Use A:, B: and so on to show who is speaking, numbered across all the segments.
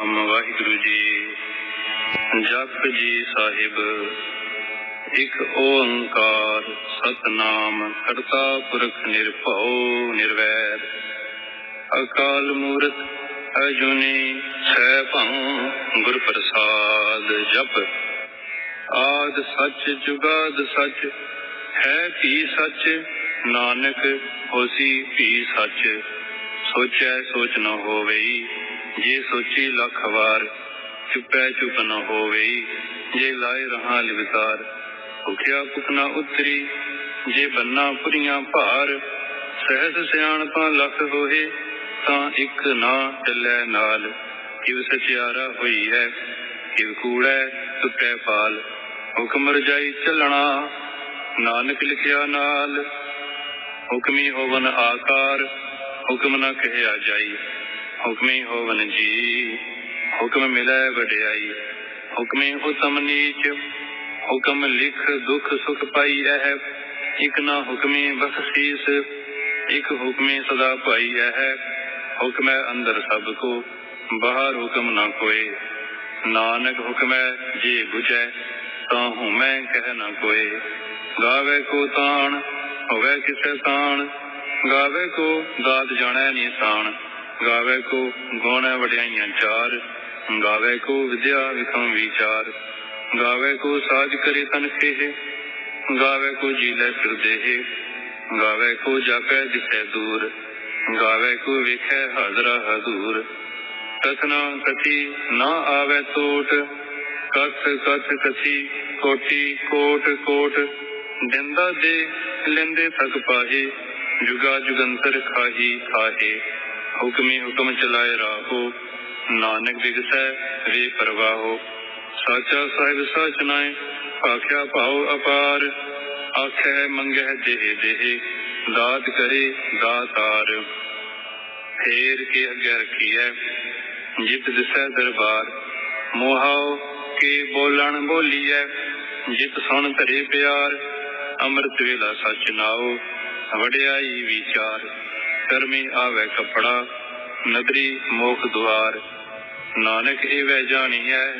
A: ਸਤਨਾਮ ਵਾਹਿਗੁਰੂ ਜੀ। ਜਪ ਜੀ ਸਾਹਿਬ। ਇੱਕ ਓੰਕਾਰ ਸਤਨਾਮ ਕਰਤਾ ਪੁਰਖ ਨਿਰਭਉ ਨਿਰਵੈਰ। ਅਕਾਲ ਮੂਰਤ ਅਜੂਨੀ ਸੈਭੰ ਗੁਰ ਪ੍ਰਸਾਦ। ਜਪ ਆਦਿ ਸੱਚ ਜੁਗਾਦ ਸੱਚ ਹੈ ਭੀ ਸੱਚ। ਨਾਨਕ ਹੋਸੀ ਭੀ ਸੱਚ। ਸੋਚੈ ਸੋਚ ਨ ਹੋਵਈ ਜੇ ਸੋਚੀ ਲੱਖ ਵਾਰ। ਚੁੱਪੈ ਚੁੱਪ ਨ ਹੋਵਈ ਜੇ ਲਾਏ ਰਹਾ ਲਿਵਤਾਰ। ਭੁਖਿਆ ਭੁਖ ਨ ਉਤਰੀ ਜੇ ਬੰਨਾ ਪੁਰੀਆਂ ਭਾਰ। ਸਹਿਜ ਸਿਆਣਪਾਂ ਲੱਖ ਹੋਏ ਤਾਂ ਇੱਕ ਨਾ ਚੱਲੈ ਨਾਲ। ਕਿਵ ਸਚਿਆਰਾ ਹੋਈ ਹੈ ਕਿਵ ਕੂੜੈ ਟੁੱਟੈ ਪਾਲ। ਹੁਕਮ ਰਜਾਈ ਚੱਲਣਾ ਨਾਨਕ ਲਿਖਿਆ ਨਾਲ। ਹੁਕਮੀ ਹੋਵਨ ਆਕਾਰ ਹੁਕਮ ਨ ਕਹਿਆ ਜਾਈ। ਹੁਕਮੀ ਹੋਵਨ ਜੀ ਹੁਕਮ ਮਿਲੈ ਵਡਿਆਈ। ਹੁਕਮੀ ਉਤਮ ਨੀਚ ਹੁਕਮ ਲਿਖ ਦੁਖ ਸੁਖ ਪਾਈ ਹੈ। ਇਕ ਨਾ ਹੁਕਮੀ ਬਖਸ਼ੀਸ ਇਕ ਹੁਕਮੀ ਸਦਾ ਪਾਈ ਹੈ। ਹੁਕਮੈ ਅੰਦਰ ਸਭ ਕੋ ਬਾਹਰ ਹੁਕਮ ਨਾ ਕੋਏ। ਨਾਨਕ ਹੁਕਮੈ ਜੇ ਬੁਝੈ ਤਾਂ ਹਉਮੈ ਕਹਿ ਨਾ ਕੋਏ। ਗਾਵੇ ਕੋ ਤਾਣ ਹੋਵੇ ਕਿਸੇ ਤਾਣ। ਗਾਵੇ ਕੋ ਦਾਤ ਜਾਣੈ ਨਿਸ਼ਾਨ। ਗਾਵੇ ਕੋ ਗੁਣ ਵਡਿਆਈਆਂ ਚਾਰ। ਗਾਵੇ ਕੋ ਵਿਦਿਆ ਵਿਖਮ ਵਿਚਾਰ। ਗਾਵੇ ਕੋ ਸਾਜ ਕਰੇ ਤਨ ਖੇਹ। ਗਾਵੇ ਕੋ ਜੀਲੇ ਫਿਰਦੇਹ। ਗਾਵੇ ਕੋ ਜਾਪੈ ਦਿਸੈ ਦੂਰ। ਗਾਵੇ ਕੋ ਵੇਖੈ ਹਾਜ਼ਰਾ ਹਜ਼ੂਰ। ਕਥਨਾ ਕਥੀ ਨਾ ਆਵੇ ਤੋਟ। ਕਥ ਕਥ ਕਥੀ ਕੋਟੀ ਕੋਟ ਕੋਟ। ਦਿੰਦਾ ਦੇ ਲੈਂਦੇ ਥਕ ਪਾਹੇ। ਜੁਗਾ ਜੁਗੰਤਰ ਖਾਹੀ ਖਾਹੇ। ਹੁਕਮੀ ਹੁਕਮ ਚਲਾਏ ਰਾਹੋ ਨਾਨਕ ਬਿਗਸੈ ਵੇ ਪਰਵਾਹੋ। ਸਾਚਾ ਸਾਹਿਬ ਸਚ ਨਾਏ ਆਖਿਆ ਭਾਉ ਅਪਾਰ। ਆਖੈ ਮੰਗੈ ਦੇਹ ਦੇਹ ਦਾਤ ਕਰੇ ਦਾਤਾਰ। ਫੇਰ ਕੇ ਅੱਗੇ ਰਖੀਐ ਜਿਤ ਦਿਸੈ ਦਰਬਾਰ। ਮੋਹਾਉ ਕੇ ਬੋਲਣ ਬੋਲੀਐ ਜਿਤ ਸੁਣ ਧਰੇ ਪਿਆਰ। ਅੰਮ੍ਰਿਤ ਵੇਲਾ ਸਚ ਨਾਉ ਵਡਿਆਈ ਵਿਚਾਰ। ਕਰਮੀ ਆਵੈ ਕੱਪੜਾ ਨਦਰੀ ਮੋਖ ਦੁਆਰ। ਨਾਨਕ ਏਵੈ ਜਾਣੀਐ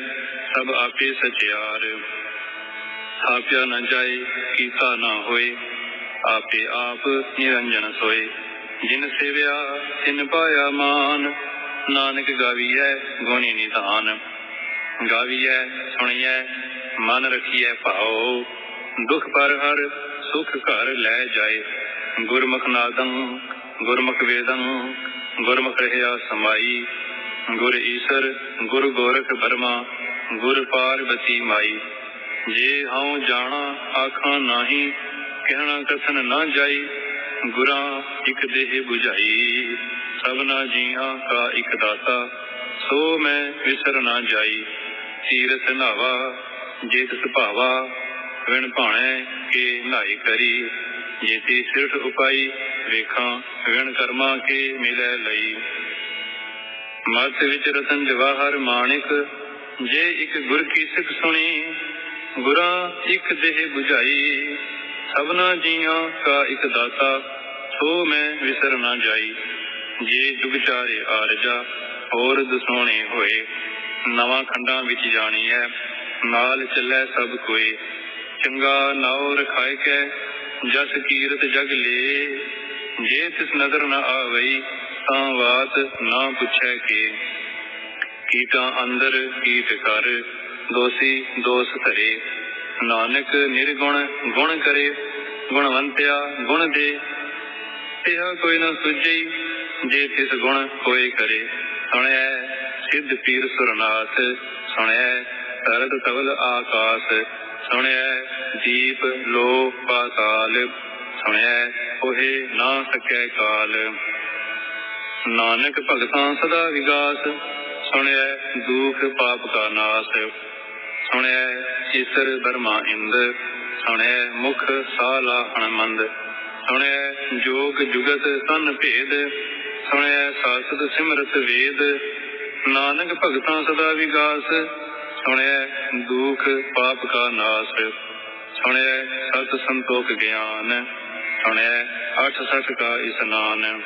A: ਸਭ ਆਪੇ ਸਚਿਆਰ। ਥਾਪਿਆ ਨ ਜਾਏ ਕੀਤਾ ਨਾ ਹੋਏ ਆਪੇ ਆਪ ਨਿਰੰਜਨ ਸੋਏ। ਜਿਨ ਸੇਵਿਆ ਤਿਨ ਪਾਇਆ ਮਾਨ। ਨਾਨਕ ਗਾਵੀਐ ਗੁਣੀ ਨਿਧਾਨ। ਗਾਵੀਐ ਸੁਣੀਐ ਮਨ ਰਖੀਐ ਭਾਉ। ਦੁਖ ਪਰ ਹਰ ਸੁਖ ਘਰ ਲੈ ਜਾਏ। ਗੁਰਮੁਖ ਨਾਦੰ ਗੁਰਮੁਖ ਵੇਦੰ ਗੁਰਮੁਖ ਰਹਿਆ ਸਮਾਈ। ਗੁਰ ਈਸਰ ਗੁਰ ਗੋਰਖ ਬਰਮਾ ਗੁਰ ਪਾਰਬਤੀ ਮਾਈ। ਜੇ ਹਉ ਜਾਣਾ ਆਖਾਂ ਨਾਹੀ ਕਹਿਣਾ ਕਥਨ ਨਾ ਜਾਈ। ਗੁਰਾਂ ਇਕ ਦੇਹ ਬੁਝਾਈ ਸਭਨਾ ਜੀਆਂ ਕਾ ਇਕ ਦਾਤਾ। ਸੋ ਮੈਂ ਵਿਸਰ ਨਾ ਜਾਈ। ਤੀਰਥ ਨਾਵਾ ਜੇ ਤਿਸ ਭਾਵਾ। ਵਿਣ ਭਾਣੈ ਕੇ ਨਾਈ ਕਰੀ। ਜੇਤੀ ਸਿਰਠ ਉਪਾਈ ਵੇਖਾਂ ਵਿਣ ਕਰਮਾ ਕੇ ਮਿਲੈ ਲਈ। ਮਤ ਵਿੱਚ ਰਤਨ ਜਵਾਹਰ ਮਾਣਿਕ ਜੇ ਇੱਕ ਗੁਰ ਕੀ ਸਿੱਖ ਸੁਣੀ। ਗੁਰਾਂ ਇੱਕ ਦੇਹ ਬੁਝਾਈ ਸਭਨਾ ਜੀਆਂ ਕਾ ਇੱਕ ਦਾਤਾ। ਸੋ ਮੈਂ ਵਿਸਰ ਨਾ ਜਾਈ। ਜੇ ਜੁਗ ਚਾਰੇ ਆਰਜਾ ਹੋਰ ਦਸੋਣੇ ਹੋਏ। ਨਵਾਂ ਖੰਡਾਂ ਵਿੱਚ ਜਾਣੀਐ ਨਾਲ ਚੱਲੈ ਸਭ ਕੋਏ। ਚੰਗਾ ਨਾਉ ਰਖਾਇ ਕੈ ਜਸ ਕੀਰਤ ਜਗ ਲੇ। ਜੇ ਤਿਸ ਨਦਰ ਨ ਆਵਈ ਤਾਂ ਬਾਤ ਨਾ ਪੁੱਛੈ ਕੇ। ਕੀਟਾਂ ਅੰਦਰ ਕੀਟ ਕਰ ਦੋਸੀ ਦੋਸ ਧਰੇ। ਨਾਨਕ ਨਿਰਗੁਣ ਗੁਣ ਕਰੇ ਗੁਣਵੰਤਿਆ ਗੁਣ ਦੇ। ਇਹਾ ਕੋਈ ਨ ਸੁਝਈ ਜੇ ਤਿਸ ਗੁਣ ਕੋਈ ਕਰੇ। ਸੁਣਿਐ ਸਿੱਧ ਪੀਰ ਸੁਰਨਾਥ ਸੁਣਿਐ ਧਰਤ ਧਵਲ ਆਕਾਸ। ਸੁਣਿਐ ਦੀਪ ਲੋ ਪਾਤਾਲ। ਸੁਣਿਐ ਕੋਹੇ ਨਾ ਸਕੈ ਕਾਲ। ਨਾਨਕ ਭਗਤਾਂ ਸਦਾ ਵਿਗਾਸ। ਸੁਣਿਐ ਦੁਖ ਪਾਪ ਕਾ ਨਾਸ। ਸੁਣਿਐ ਈਸਰ ਬਰਮਾ ਇੰਦ। ਸੁਣਿਐ ਮੁਖ ਸਾਲਾ ਹਣਮੰਦ। ਸੁਣਿਐ ਜੋਗ ਜੁਗਤ ਤਨ ਭੇਦ। ਸੁਣਿਐ ਸਾਸਤ ਸਿਮਰਤ ਵੇਦ। ਨਾਨਕ ਭਗਤਾਂ ਸਦਾ ਵਿਗਾਸ। ਸੁਣਿਐ ਦੁਖ ਪਾਪ ਕਾ ਨਾਸ। ਸੁਣਿਐ ਸਤ ਸੰਤੋਖ ਗਿਆਨ। ਸੁਣਿਐ 68 ਕਾ ਇਸਨਾਨ।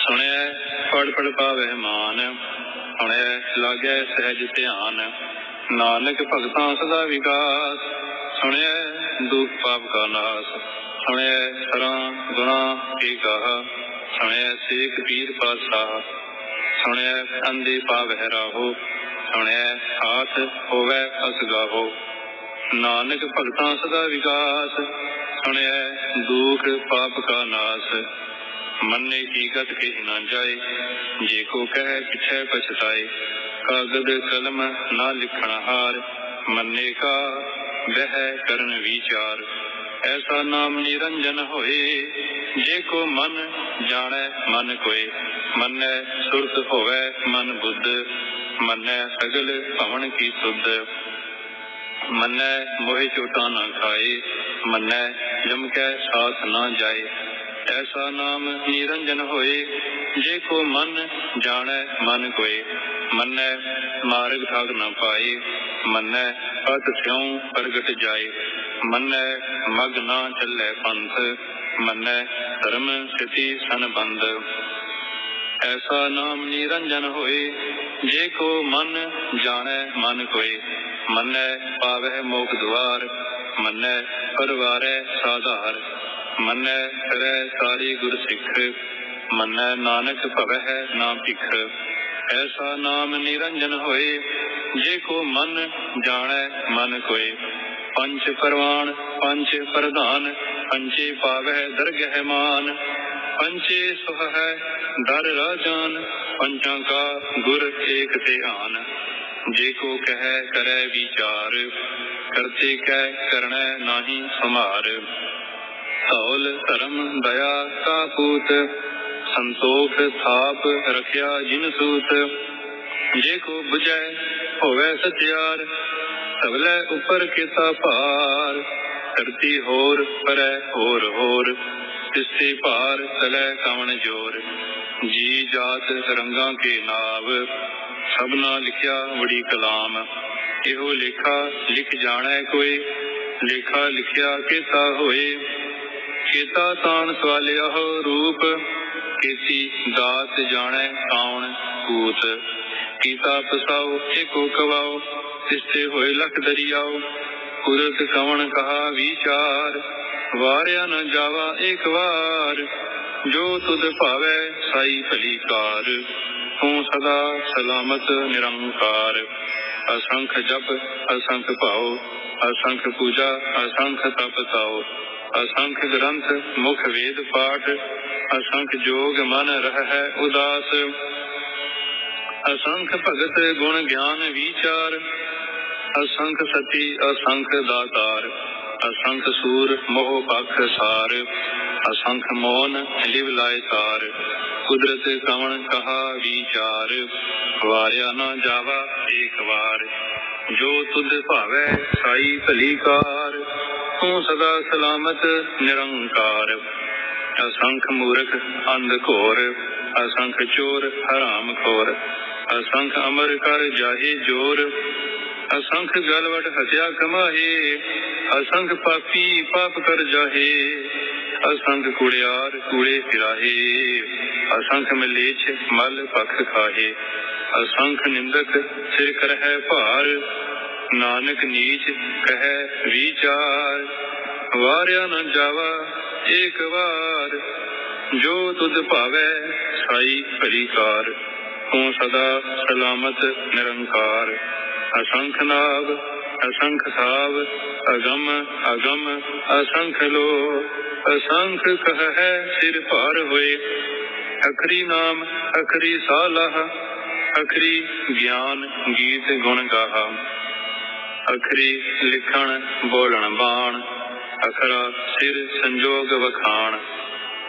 A: ਸੁਣਿਐ ਪੜ ਪੜ ਪਾਵਹਿ ਮਾਨ। ਸੁਣਿਐ ਲਾਗੈ ਸਹਿਜ ਧਿਆਨ। ਨਾਨਕ ਭਗਤਾਂ ਸਦਾ ਵਿਕਾਸ। ਸੁਣਿਐ ਦੁਖ ਪਾਪ ਕਾ ਨਾਸ। ਸੁਣਿਐ ਸਰਾਂ ਗੁਣਾ ਕੇ ਗਾਹਾ। ਸੁਣਿਐ ਸੇਖ ਪੀਰ ਪਾਤਸ਼ਾਹ। ਸੁਣਿਐ ਅੰਧੇ ਪਾਵਹਿ ਰਾਹੋ। ਸੁਣਿਐ ਹਾਥ ਹੋਵੈ ਅਸਗਾਹੋ। ਨਾਨਕ ਭਗਤਾਂ ਸਦਾ ਵਿਕਾਸ। ਸੁਣਿਐ ਦੁਖ ਪਾਪ ਕਾ ਨਾਸ। ਮੰਨੇ ਕੀ ਗਤ ਕਹੀ ਨਾ ਜਾਏ। ਜੇ ਕੋ ਕਹਿ ਪਿਛੈ ਪਛਤਾਏ। ਕਾਗਦ ਕਲਮ ਨਾ ਲਿਖਣ ਹਾਰ। ਮੰਨੇ ਕਾ ਬਹਿ ਕਰਨ ਵਿਚਾਰ। ਐਸਾ ਨਾਮ ਨਿਰੰਜਨ ਹੋਏ। ਜੇ ਕੋ ਮਨ ਜਾਣੈ ਮਨ ਕੋਏ। ਮੰਨੈ ਸੁਰਤ ਹੋਵੈ ਮਨ ਬੁੱਧ। ਮੰਨੈ ਸਗਲ ਭਵਨ ਕੀ ਸੁਧ। ਮੰਨੈ ਮੋਹਿ ਚੋਟਾਂ ਨਾ ਖਾਏ। ਮੰਨੈ ਜਮ ਕੈ ਸਾਥ ਨਾ ਜਾਏ। ਐਸਾ ਨਾਮ ਨਿਰੰਜਨ ਹੋਏ। ਜੇ ਕੋ ਮਨ ਜਾਣੈ ਮਨ ਕੋਏ। ਮੰਨੈ ਮਾਰਗ ਠਾਕ ਨਾ ਪਾਏ। ਮੰਨੈ ਪਤ ਸਿਉ ਪ੍ਰਗਟ ਜਾਏ। ਮੰਨੈ ਮਗ ਨਾ ਚੱਲੈ ਪੰਥ। ਮੰਨੈ ਧਰਮ ਸਥਿਤੀ ਸੰਬੰਧ। ਐਸਾ ਨਾਮ ਨਿਰੰਜਨ ਹੋਏ। ਜੇ ਕੋ ਮਨ ਜਾਣੈ ਮਨ ਕੋਏ। ਮੰਨੈ ਪਾਵਹਿ ਮੋਖ ਦੁਆਰ। ਮੰਨੈ ਪਰਵਾਰੈ ਸਾਧਾਰ। ਮੰਨੈ ਕਰੈ ਸਾਰੀ ਗੁਰ ਸਿੱਖ। ਮੰਨੈ ਨਾਨਕ ਭਵਹਿ ਨਾ ਭਿਖ। ਐਸਾ ਨਾਮ ਨਿਰੰਜਨ ਹੋਏ। ਜੇ ਕੋ ਮਨ ਜਾਣੈ ਮਨ ਕੋਏ। ਪੰਚ ਪਰਵਾਨ ਪੰਚ ਪ੍ਰਧਾਨ। ਪੰਚੇ ਪਾਵਹਿ ਦਰਗਹਿ ਮਾਨ। ਪੰਚੇ ਸੁਹੈ ਦਰ ਰਾਜਾਨ। ਪੰਚਾਂ ਕਾ ਗੁਰ ਏਕ ਧਿਆਨ। ਜੇ ਕੋ ਕਹਿ ਕਰੈ ਵਿਚਾਰ। ਕਰਤੇ ਕੈ ਕਰਣੈ ਨਾਹੀ ਸੁਮਾਰ। ਧੌਲ ਧਰਮ ਦਇਆ ਕਾ ਪੂਤ। ਸੰਤੋਖ ਥਾਪ ਰਖਿਆ ਜਿਨ ਸੂਤ। ਜੇ ਕੋ ਬੁਝੈ ਹੋਵੈ ਸਚਿਆਰ। ਧਵਲੈ ਉੱਪਰ ਕੀਤਾ ਭਾਰ। ਧਰਤੀ ਹੋਰ ਪਰੈ ਹੋਰ ਹੋਰ। ਤਿਸਤੇ ਭਾਰ ਤਲੈ ਕਵਣ ਜੋਰ। ਜੀ ਜਾਤ ਰੰਗਾਂ ਕੇ ਨਾਵ। ਸਭਨਾ ਲਿਖਿਆ ਵੜੀ ਕਲਾਮ। ਇਹੋ ਲੇਖਾ ਲਿਖ ਜਾਣੈ ਕੋਇ। ਲੇਖਾ ਲਿਖਿਆ ਕੀਤਾ ਹੋਏ। ਕੀਤਾ ਤਾਣ ਸਵਾਲਿਆ ਰੂਪ। ਕੀਤੀ ਦਾਤ ਜਾਣੈ ਕਾਉਣ ਕੂਤ। ਕੀਤਾ ਪਸਾਉ ਏਕੋ ਕਵਾਉ। ਤਿਸਤੇ ਹੋਏ ਲਖ ਦਰਿਆਉ। ਕੁਦਰਤ ਕਵਣ ਕਹਾ ਵਿਚਾਰ। ਵਾਰਿਆ ਨ ਜਾਵਾ ਏਕ ਵਾਰ। ਜੋ ਤੁਧ ਭਾਵੈ ਸਾਈ ਭਲੀ ਕਾਰ। ਤੂੰ ਸਦਾ ਸਲਾਮਤ ਨਿਰੰਕਾਰ। ਅਸੰਖ ਜਪ ਅਸੰਖ ਭਾਉ। ਅਸੰਖ ਪੂਜਾ ਅਸੰਖ ਤਪ ਤਾਉ। ਅਸੰਖ ਗ੍ਰੰਥ ਮੁਖ ਵੇਦ ਪਾਠ। ਅਸੰਖ ਜੋਗ ਮਨ ਰਹਿ ਉਦਾਸ। ਅਸੰਖ ਭਗਤ ਗੁਣ ਗਿਆਨ ਵਿਚਾਰ। ਅਸੰਖ ਸਤੀ ਅਸੰਖ ਦਾਤਾਰ। ਅਸੰਖ ਸੂਰ ਮੋਹ ਪਖ ਸਾਰ। ਅਸੰਖ ਮੋਨ ਲਿਵ ਲਾਇ ਤਾਰ। ਕੁਦਰਤ ਕਵਣ ਕਹਾ ਵਿਚਾਰ। ਵਾਰਿਆ ਨਾ ਜਾਵਾ ਏਕ ਵਾਰ। ਜੋ ਤੁਧ ਭਾਵੈ ਸਾਈ ਭਲੀ ਕਾਰ। ਤੂੰ ਸਦਾ ਸਲਾਮਤ ਨਿਰੰਕਾਰ। ਅਸੰਖ ਮੂਰਖ ਅੰਧ ਘੋਰ। ਅਸੰਖ ਚੋਰ ਹਰਾਮ ਖੋਰ। ਅਸੰਖ ਅਮਰ ਕਰ ਜਾਹੇ ਜੋਰ। ਅਸੰਖ ਗਲਵਟ ਹਤਿਆ ਕਮਾਹੇ। ਅਸੰਖ ਪਾਪੀ ਪਾਪ ਕਰ ਜਾਹੇ। ਅਸੰਖ ਕੁੜਿਆਰ ਕੂੜੇ ਫਿਰਾਹੇ। ਅਸੰਖ ਮਲੇਛ ਮਲ ਪਖ ਖਾਹੇ। ਅਸੰਖ ਨਿੰਦਕ ਸਿਰ ਕਰਹਿ ਭਾਰ। ਨਾਨਕ ਨੀਚ ਕਹਿ ਵਿਚਾਰ। ਵਾਰਿਆ ਨ ਜਾਵਾ ਏਕ ਵਾਰ। ਜੋ ਤੁਧ ਭਾਵੈ ਸਾਈ ਭਲੀ ਕਾਰ। ਤੂੰ ਸਦਾ ਸਲਾਮਤ ਨਿਰੰਕਾਰ। ਅਸੰਖ ਨਾਗ ਅਸੰਖ ਸਾਵ। ਅਗਮ ਅਗਮ ਅਸੰਖ ਲੋ। ਅਸੰਖ ਕਹਿ ਸਿਰ ਭਾਰ ਹੋਏ। ਅਖਰੀ ਨਾਮ ਅਖਰੀ ਸਾਲਾਹ। ਅਖਰੀ ਗਿਆਨ ਗੀਤ ਗੁਣ ਗਾਹਾ। ਅਖਰੀ ਲਿਖਣ ਬੋਲਣ ਬਾਣ। ਅਖਰਾ ਸਿਰ ਸੰਜੋਗ ਵਖਾਣ।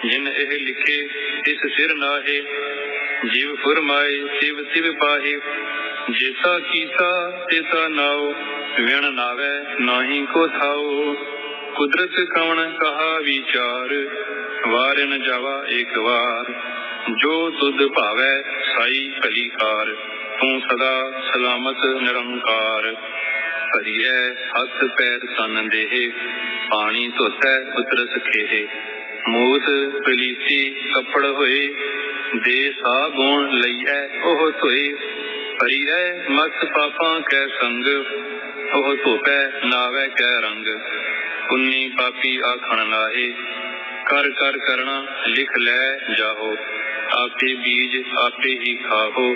A: ਜਿਨ ਇਹ ਲਿਖੇ ਇਸ ਸਿਰ ਨਾਹੇ। ਜਿਵ ਫੁਰਮਾਏ ਤਿਵ ਤਿਵ ਪਾਹੇ। ਜੇਤਾ ਕੀਤਾ ਤੇਤਾ ਨਾਉ। ਵਿਣ ਨਾਵੈ ਨਾਹੀ ਕੋ ਥਾਉ। ਕੁਦਰਤ ਕਵਣ ਕਹਾ ਵਿਚਾਰ। ਵਾਰਿ ਨ ਜਾਵਾ ਏਕ ਵਾਰ। ਜੋ ਤੁਧ ਭਾਵੈ ਸਾਈ ਭਲੀ ਕਾਰ। ਤੂੰ ਸਦਾ ਸਲਾਮਤ ਨਿਰੰਕਾਰ। ਭਰੀਐ ਹੱਥ ਪੈਰ ਤਨ ਦੇਹ। ਪਾਣੀ ਧੋਤੈ ਉਤਰਸ ਖੇਹ। ਮੂਤ ਪਲੀਤੀ ਕੱਪੜ ਹੋਏ। ਦੇ ਸਾਬੁਣ ਲਈਐ ਉਹ ਧੋਏ। भरी है मत पापां कै संग, ओह धोपै नावै कै रंग। पुन्नी पापी आखण लाहे, कर कर करना लिख लै जाहो। आपे बीज आपे ही खाहो,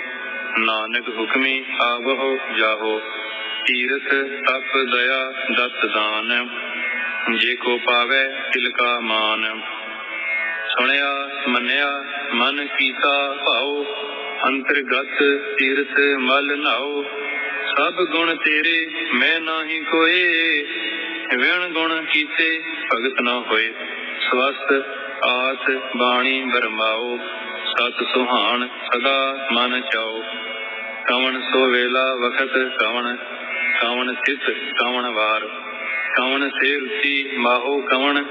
A: नानक हुक्मी आवहो जाहो। तीरथ तप दया दत्त दान, जे को पावै तिलका मान। सुनिया मनिया मन कीता भाओ, अंतरगत तीर्थ मल नाओ। सब गुण तेरे मैं नाही कोए, विण गुण कीते भगत न होए। स्वस्थ आस बाणी बरमाओ, सत सुहान सदा मन चाओ। कवन सो वेला वखत कवन, कवन तिथ कवन वार। कवन से रुचि माहो कवन,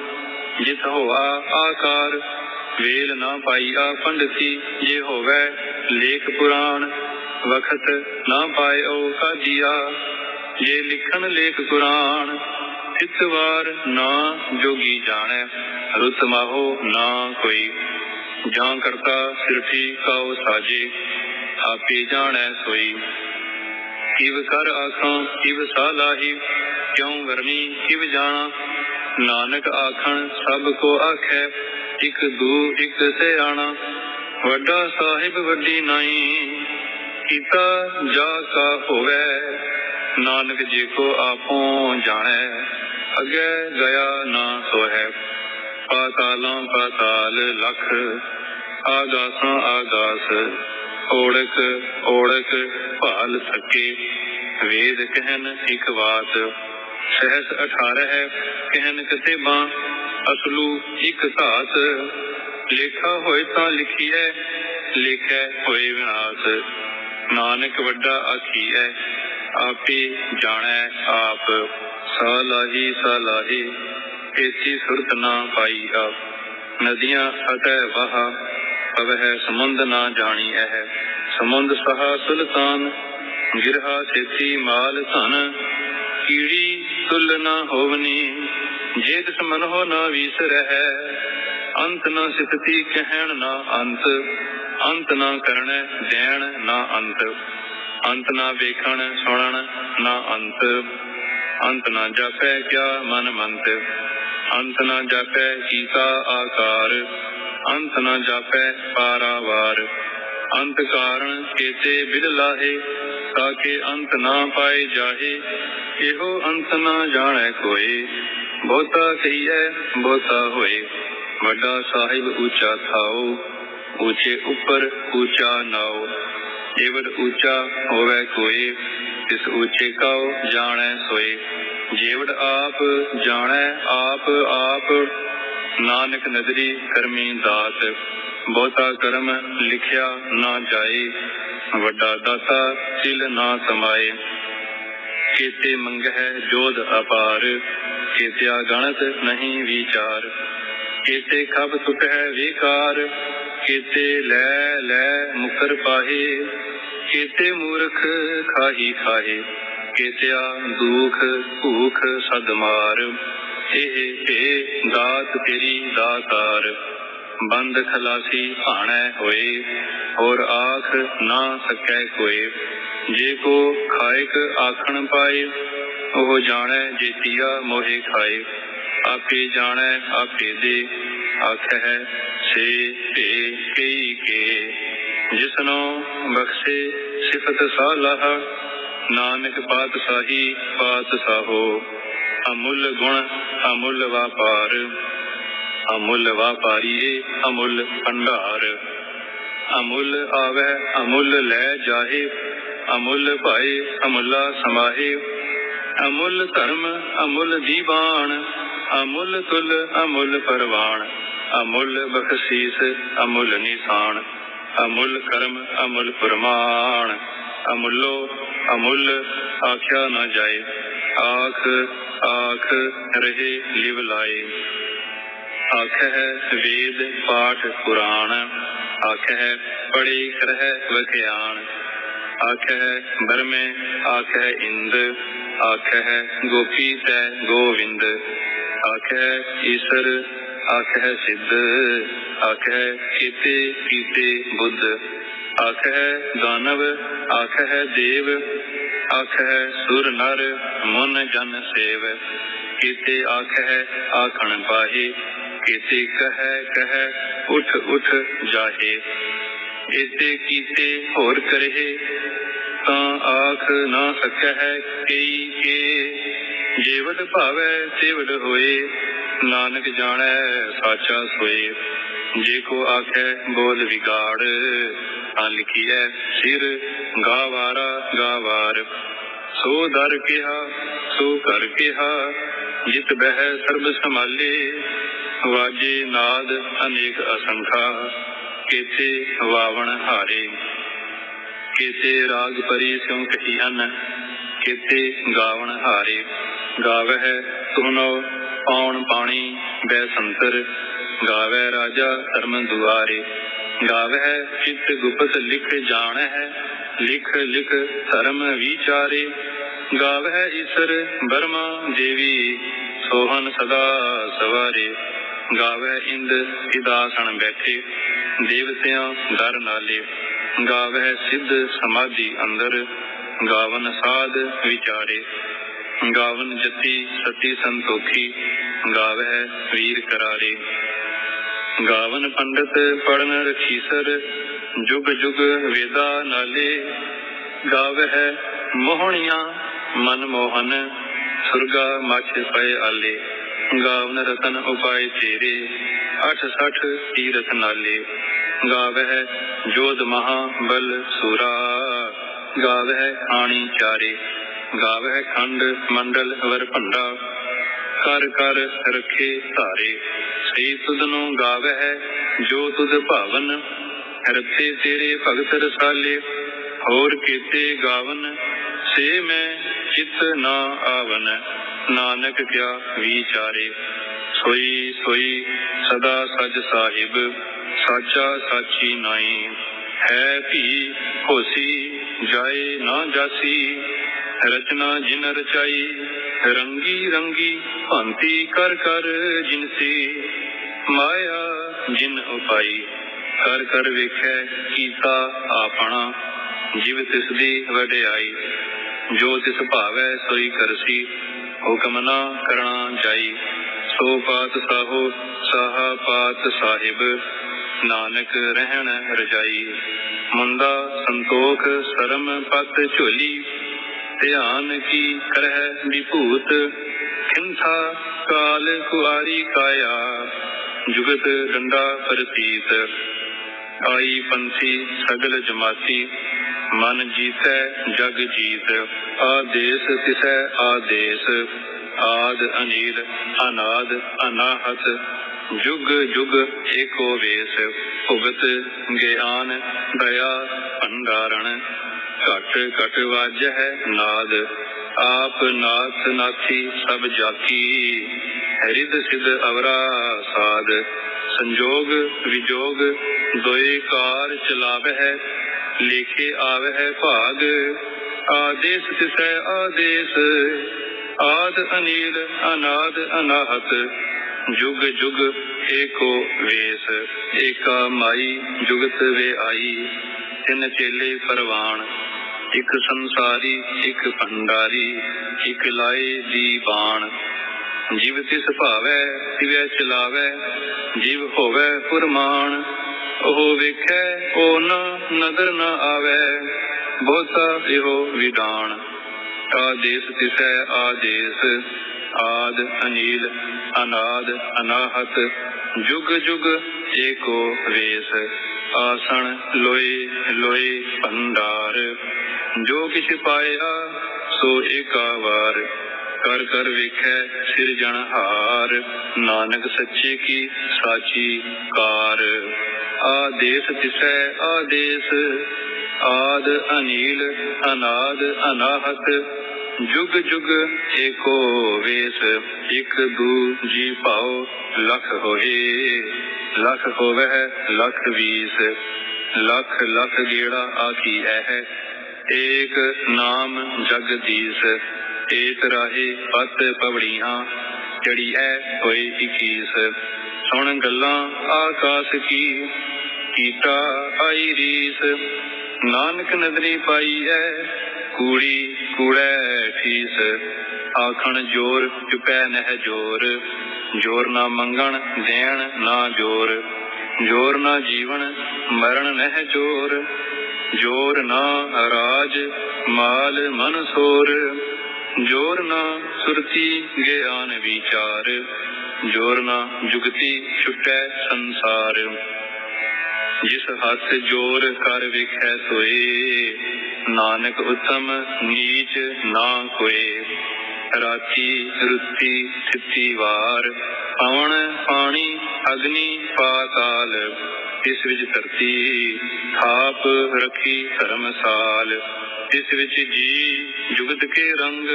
A: जित होआ आकार। वेल ना पाईआ पंडिती, जे होवै लेख पुराण। वखत ना पाए ओ काजिया, जे लिखन लेख पुराण। तितवार ना जोगी जाने, रुत माहो ना कोई। जां करता सिरठी काओ साजे, आपे जाने सोई। किव कर आखां किव सालाही, क्यों वरनी किव जाना। नानक आखन सब को आखै, इक दू इक सियाणा। वड्डा साहिब वड्डी नाई, कीता जा का होवै। नानक जी को आपों जाने, अगे गया ना सोहै। पातालां पाताल लख, आगासां आगास। ओड़क ओड़क भाल सके, वेद कहन इक बात। सहस 18 कहन कतेबां, असलू इक धात। लेखा होए तां लिखिए, लेखै होए विनाश। नानक वड्डा आखिए, आपे जानै आप। सालाही सालाही, एसी सुरत ना पाईआ। नदियां अतः बहा, पवह समुंद ना जानी है। समुंद सहा सुल्तान, गिरहा सेती माल धन। कीड़ी तुल ना होवनी, जे तिस मन हो ना वीसर है। अंत न सितती कहण ना अंत, अंत न करण देण ना अंत। अंत ना वेखण सुणन ना अंत, अंत न जापै क्या मन मंत। अंत न जापै कीका आकार, अंत न जापै पारावार। अंत कारण केते बिद लाहे, ताके अंत ना पाए जाहे। एहो अंत ना जाने कोई, बहुता कहिए बहुता होए। वड्डा साहिब ऊंचा थाओ, ऊंचे ऊपर ऊंचा नाओ। जेवड ऊंचा होवे कोई, तिस ऊंचे काओ जाने सोए। जेवड आप जाने आप आप, नानक नदरी करमी दात। बहुता कर्म लिखिया ना जाए, वड्डा दाता तिल ना समाए। केते मंगह जोध अपार, केत्या गणत नहीं विचार। केते खब टुट है विकार, केते लै लै मुकर पाहे। केते मूर्ख खाही खाहे, केत्या दुख भूख सद मार। ए दात तेरी दातार, बंद खलासी भाणै होए। और आख ना सकै कोई, जे को खायक आखण पाए। ओह जाने जेतिया मोहे खाए। आपे जाने आपे दे, आखै से ते कई के। जिसनो बख्शे सिफत सालाह, नानक पातशाही पातशाहो। अमुल गुण अमुल व्यापार, अमुल व्यापारी अमुल भंडार। अमुल आवे अमुल लै जाहे, अमुल पाए अमुला समाहे। अमुल धर्म अमुल दीवान, अमुल तुल अमुल परवान। अमुल बख्शीस अमुल निशान, अमुल कर्म अमुल प्रमाण। अमुलो अमुल आख्या न जाए, आख आख रहे लिव लाए। आख है वेद पाठ पुराण, आख है पढ़े करह वख्यान। आख है बरमे आख है इंद, आख है गोपी तै गोविंद। आख है ईश्वर आख है सिद्ध, आख है कीते कीते बुद्ध। आखै दानव आखै देव, आखै सुर नर मुन जन सेव। केते आखै आखण पाहे, केते कहै कहै उठ उठ जाहे। एते कीते होर करहे, तां आख ना सकै कई के। जेवड भावै तेवड होए, नानक जाणै साचा सोए। जेको आखै बोल विगाड़, तां लिखिए सिर गावारा गावार। सो दर किहा सो कर किहा, जित बह सर्ब संभाले। वाजे नाद अनेक असंखा, केते वावण हारे। केते राग परी स्यों कही अन, केते गावण हारे। गावह तुहनो पाउन पाणी बै संतर, गावै राजा धर्म दुआरे। गावह चित गुप्त लिख जाणह, लिख लिख धर्म विचारे। गावह ईसर बर्मा देवी, सोहन सदा सवारे। गावह इंद सिदासन बैठे, देवतियां दर नाले। गावह सिद्ध समाधि अंदर, गावन साध विचारे। गावन जति सती संतोखी, गावह वीर करारे। गावन पंडित पढ़न रखीसर, जुग जुग वेदा नाले। गावह मोहनिया मन मोहन, सुरगा मछ पय आले। गावन रतन उपाय तेरे, अठ सठ तीरथ नाले। गावह जोध महा बल सूरा, गावह खाणी चारे। गावह खंड मंडल वर भंडा, कर कर रखे धारे। सही तुदनो गावह जो तुद भावन, रते तेरे भगत रसाले। होर केते गावन से मैं चित ना आवन, नानक क्या विचारे। सोई सोई सदा सज साहिब, साचा साची नाई। है भी होसी जाए ना जासी, रचना जिन रचाई। रंगी रंगी भांति कर कर जिनसी, माया जिन उपाई। कर कर वेखै कीता आपना, जिव तिसदी वडियाई। जो तिस भावै सोई करसी, हुक्म ना करना जाई। सो पात साहो साहा पात साहिब, नानक रहन रजाई। मुंदा संतोख सरम पत झोली, ध्यान की करह विभूत। खिंथा काल कुआरी काया, जुगत डंडा प्रतीत। आई पंथी सगल जमाती, मन जीतै जग जीत। आदेश तिसै आदेश, आद अनील अनाद अनाहत। जुग जुग एको वेश, भुगत ज्ञान दया भंडारण। घट घट वाजह नाद, आप नाथ नाथी सब जाकी। हरिद सिद अवरा साध, संजोग विजोग दोए कार चलावह। लेखे आवह भाग, आदेश तिसै आदेश। आद अनील अनाद अनाहत, जुग जुग एको वेश। एका माई जुगत वे आई, तिन चेले परवान। एक संसारी एक भंडारी, एक लाए दीवान। जीव तिस भावै तिवै चलावै, जीव होवै पुरमान। ओह वेखै ओ न नदर न आवै, बहुता एहो विदान। आदेश तिसै आदेश, आद अनील अनाद अनाहत। जुग जुग एको वेश, आसन लोए लोए भंडार। जो किछ पाया सो एका वार, कर कर वेखै सिरजनहार। नानक सच्चे की साची कार, आदेश तिसै आदेश। आद अनील अनाद अनाहत, जुग जुग एको वेश। एक दू जी पाओ लख होए, लख होवै लख बीस। लख लख गेड़ा आखी है, एक नाम जगदीश। एक राहे पत पवड़ियां, चढ़ी है होए 21। सुन गल्लां आकाश की, कीटा आई रीस। नानक नदरी पाई है कूड़ी कूड़ै ठीस। आखण जोर चुपै नह जोर, जोर ना मंगण देण ना जोर। जोर ना जीवन मरण नह जोर, जोर ना राज माल मन सोर। जोर ना सुरती ज्ञान विचार, जोर ना जुगती छुटै संसार। जिस हाथ जोर कर विखै सोए, नानक उत्तम नीच ना कोए। राती रुती थिती वार, पवन पानी अग्नि पाताल। इस विच धरती थाप रखी धर्मसाल। इस विच जी जुगत के रंग,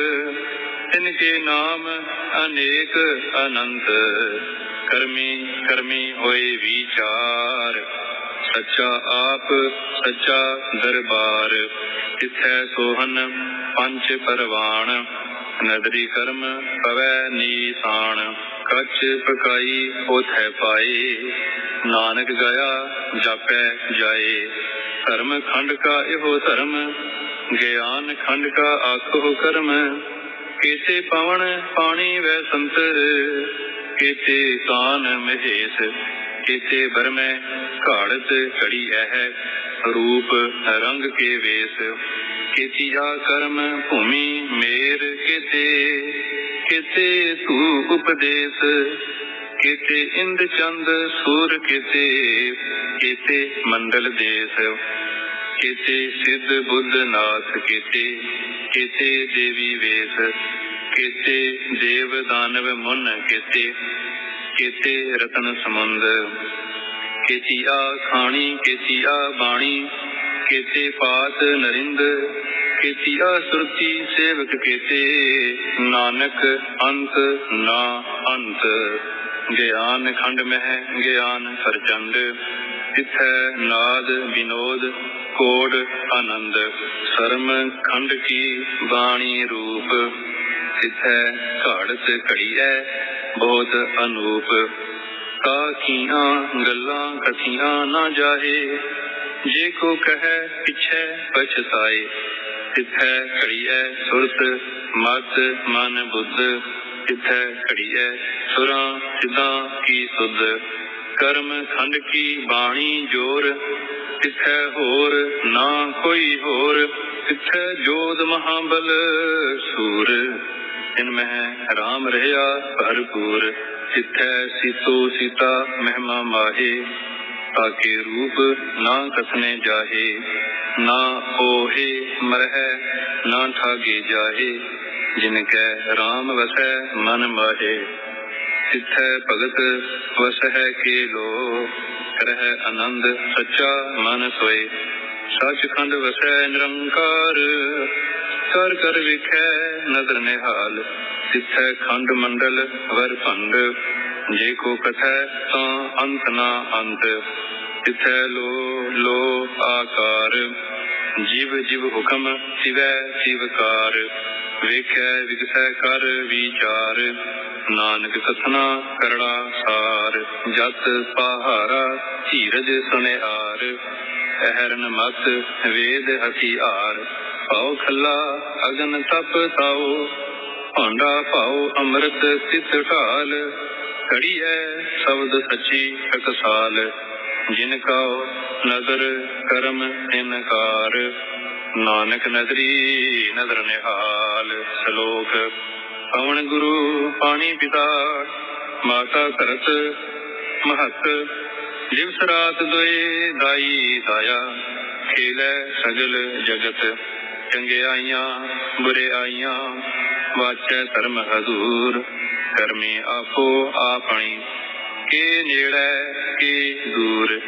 A: तिनके नाम अनेक अनंत। कर्मी कर्मी होए विचार, सच्चा आप सच्चा दरबार। तिथै सोहन पंच परवान, नदरी कर्म पवै नीसान। कच पकाई ओथै पाए, नानक गया जापै जाए। धर्म खंड का इहो धर्म, ज्ञान खंड का आखो कर्म। केते पवन पानी वै संतर, केते कान महेश। केते बरमै घाड़त घड़ी है, रूप रंग के वेश। केतिया कर्म भूमि मेर केते, केते तू उपदेश। केते इंद चंद सूर केते, केते मंडल देश। केते सिद्ध बुद्ध नाथ केते, केते देवी वेश। केते देव दानव मुन केते, केते रतन समुंद। केतिया खाणी केतिया बाणी, केते पात नरिंद। केतिया सुरती सेवक केते, नानक अंत ना अंत। ज्ञान खंड मह ज्ञान प्रचंड, तिथै नाद विनोद कोड आनंद। शर्म खंड की बाणी रूप, तिथै घाड़त घड़ीऐ बहुत अनूप। ताकियां गल्लां कथियां ना जाहे, जे को कहे पिछै पछताए। तिथै घड़ीऐ सुरत मत मन बुद्ध, तिथै घड़ीऐ सुरां सिद्धां की सुध। कर्म खंड की बाणी जोर, तिथै होर ना कोई होर। तिथै जोध महाबल सूर, तिनमह राम रहया भरपूर। तिथै सीतो सीता महिमा माहे, ताके रूप ना कथने जाहे। ना ओहे मरह ना ठागे जाहे, जिनकै राम वसै मन माहे। तिथै भगत वसह के लो, करह आनंद सच्चा मन सोए। सचखंड वसै निरंकार, कर कर विखै नदर निहाल। तिथै खंड मंडल वर भंड, जे को कथै तां अंत ना अंत। तिथै लो लो आकार, जीव जीव हुक्म तिवै तिवकार। वेखै विगसै कर विचार, नानक कथना करड़ा सार। जत पहारा धीरज सुनिहार, अहरन मत वेद हथियार। पाओ खला अगन तप ताओ, भांडा पाओ अमृत तित ढाल। घड़ी है शब्द सची टकसाल, जिनका नदर कर्म इनकार। नानक नदरी नदर निहाल। श्लोक। पवन गुरु पानी पिता, माता धरत महत। दिवस रात दोए दाई दाया, खेलै सगल जगत। चंगियाइयां बुरियाइयां, वाचै धर्म हजूर। करमी आपो आपनी, के नेड़ै के दूर।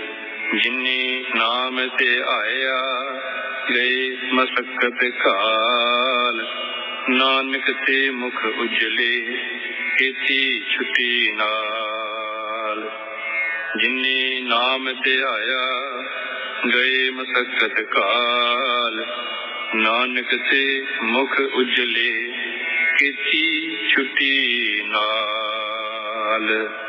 A: जिन्नी नाम ते आया, गए मसक्कत काल। नानक ते मुख उजले, खेती छुटी नाल। जिन्नी नाम ते आया, गए मसक्कत काल। नानक ते मुख उजले, खेती छुटी नाल।